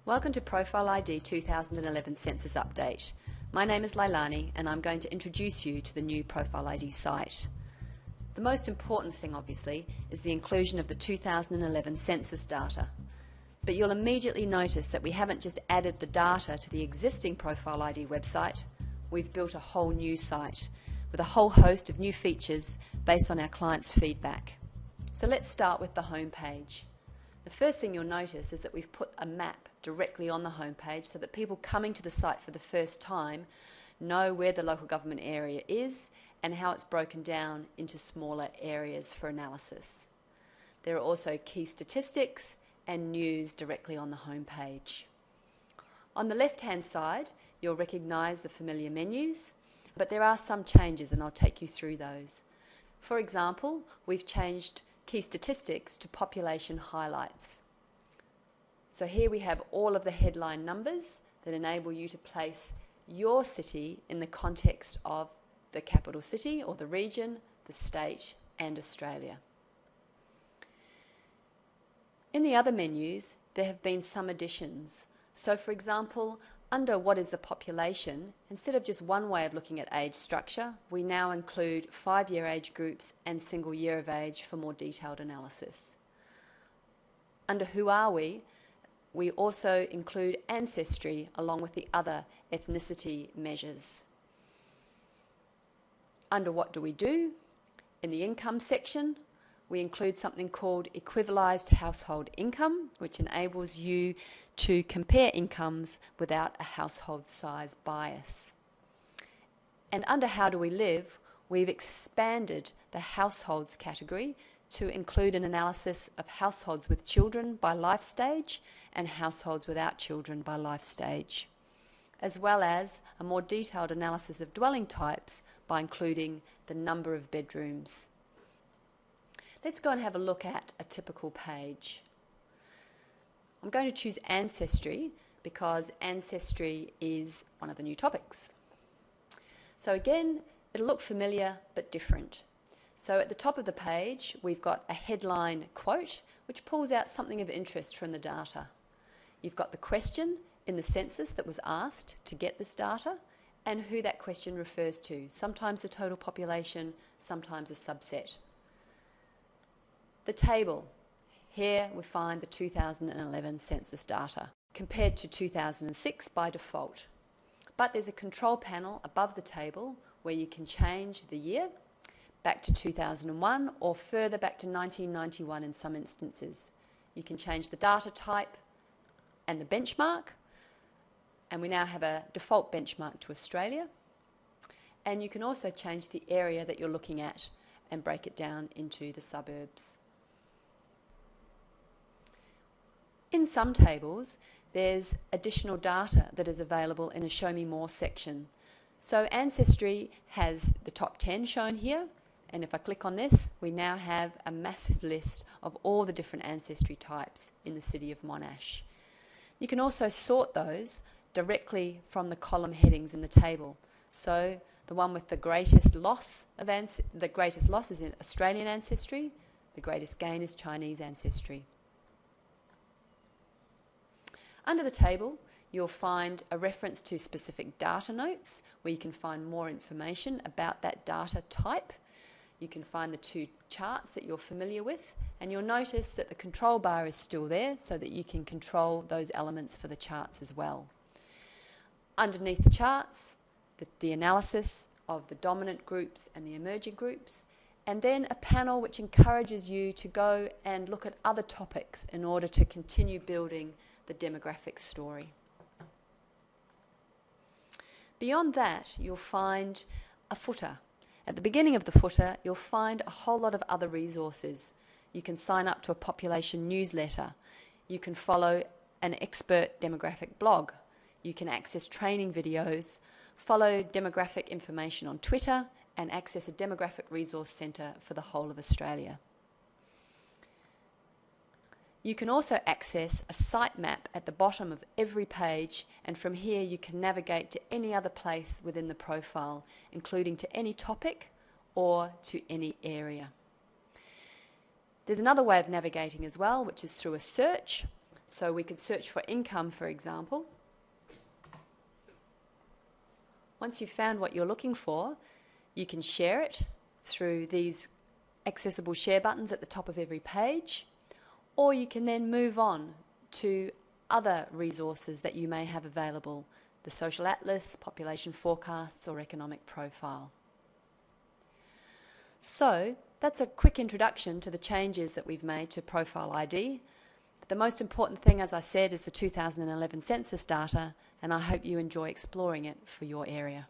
Welcome to Profile ID 2011 Census Update. My name is Lailani and I'm going to introduce you to the new Profile ID site. The most important thing, obviously, is the inclusion of the 2011 census data. But you'll immediately notice that we haven't just added the data to the existing Profile ID website, we've built a whole new site with a whole host of new features based on our clients' feedback. So let's start with the home page. The first thing you'll notice is that we've put a map directly on the home page so that people coming to the site for the first time know where the local government area is and how it's broken down into smaller areas for analysis. There are also key statistics and news directly on the home page. On the left-hand side, you'll recognise the familiar menus, but there are some changes and I'll take you through those. For example, we've changed key statistics to population highlights. So here we have all of the headline numbers that enable you to place your city in the context of the capital city or the region, the state and Australia. In the other menus, there have been some additions. So for example, under what is the population, instead of just one way of looking at age structure, we now include 5-year age groups and single year of age for more detailed analysis. Under who are we also include ancestry along with the other ethnicity measures. Under what do we do, in the income section, we include something called equivalised household income, which enables you to compare incomes without a household size bias. And under how do we live, we've expanded the households category to include an analysis of households with children by life stage and households without children by life stage, as well as a more detailed analysis of dwelling types by including the number of bedrooms. Let's go and have a look at a typical page. I'm going to choose ancestry because ancestry is one of the new topics. So again, it'll look familiar but different. So at the top of the page, we've got a headline quote which pulls out something of interest from the data. You've got the question in the census that was asked to get this data and who that question refers to, sometimes the total population, sometimes a subset. The table. Here we find the 2011 census data compared to 2006 by default. But there's a control panel above the table where you can change the year back to 2001 or further back to 1991 in some instances. You can change the data type and the benchmark, and we now have a default benchmark to Australia. And you can also change the area that you're looking at and break it down into the suburbs. In some tables, there's additional data that is available in a Show Me More section. So Ancestry has the top 10 shown here, and if I click on this, we now have a massive list of all the different ancestry types in the city of Monash. You can also sort those directly from the column headings in the table. So the one with the greatest loss is in Australian ancestry, the greatest gain is Chinese ancestry. Under the table, you'll find a reference to specific data notes where you can find more information about that data type. You can find the two charts that you're familiar with, and you'll notice that the control bar is still there so that you can control those elements for the charts as well. Underneath the charts, the analysis of the dominant groups and the emerging groups, and then a panel which encourages you to go and look at other topics in order to continue building the demographic story. Beyond that, you'll find a footer. At the beginning of the footer, you'll find a whole lot of other resources. You can sign up to a population newsletter. You can follow an expert demographic blog. You can access training videos, follow demographic information on Twitter, and access a demographic resource centre for the whole of Australia. You can also access a site map at the bottom of every page, and from here you can navigate to any other place within the profile, including to any topic or to any area. There's another way of navigating as well, which is through a search. So we could search for income, for example. Once you've found what you're looking for, you can share it through these accessible share buttons at the top of every page, or you can then move on to other resources that you may have available, the Social Atlas, population forecasts, or economic profile. So that's a quick introduction to the changes that we've made to Profile ID. But the most important thing, as I said, is the 2011 census data, and I hope you enjoy exploring it for your area.